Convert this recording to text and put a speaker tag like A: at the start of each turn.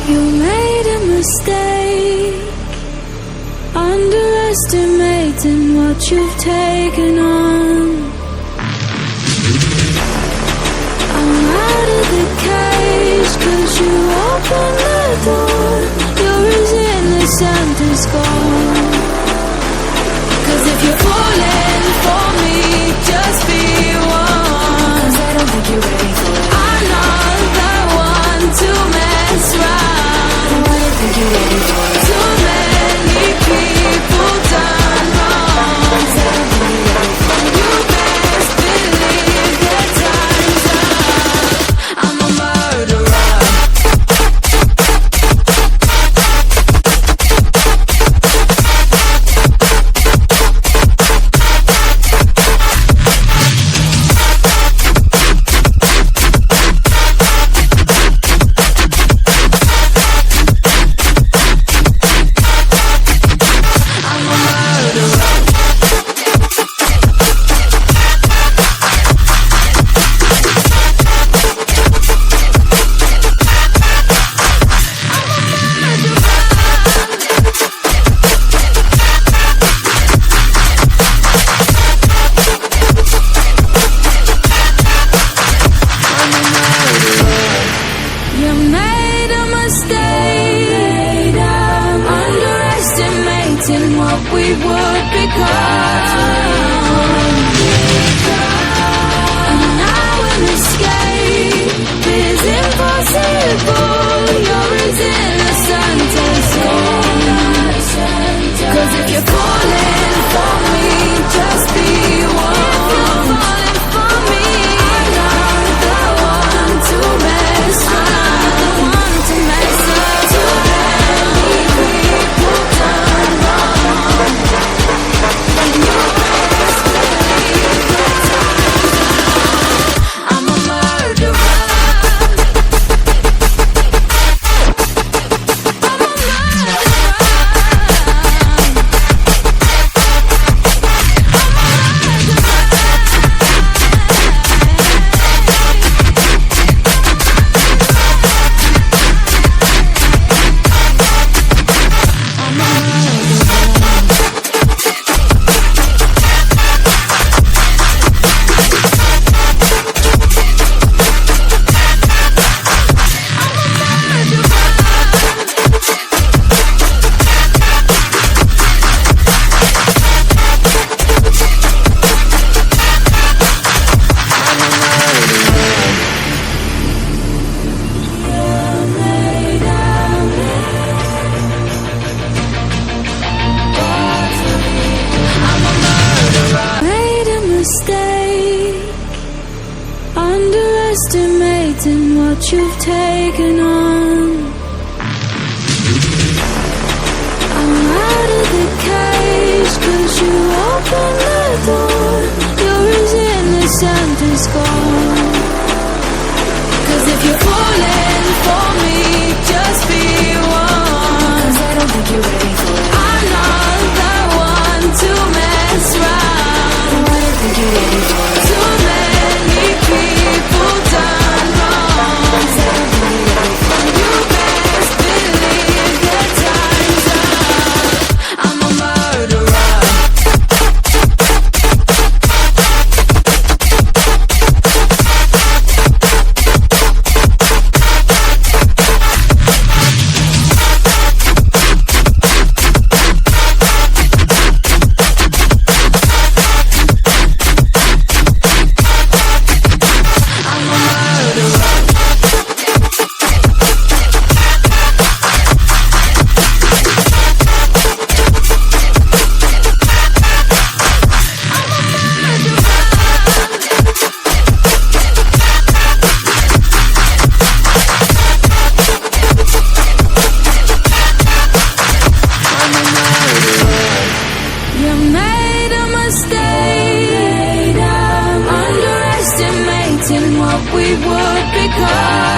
A: You made a mistake, underestimating what you've taken on. I'm out of the cage, 'cause you opened the door. You're as innocent as gone. 'Cause if you're falling for me, just be one. 'Cause I don't think you're ready for it. I'm not that one to mess around. You're ready for it. Too many people done wrong. You best believe that time's up. I'm a murderer. Underestimating what you've taken on. I'm out of the cage, 'cause you opened the door. You're as innocent as gone. 'Cause if you're falling for me, just be one. 'Cause I don't think you're ready for it. I'm not that one to mess around. I don't think you're ready for it. Too many people done wrong. 'Cause I don't think you're ready for it. You best believe that time's up. I'm a murderer. what we would become.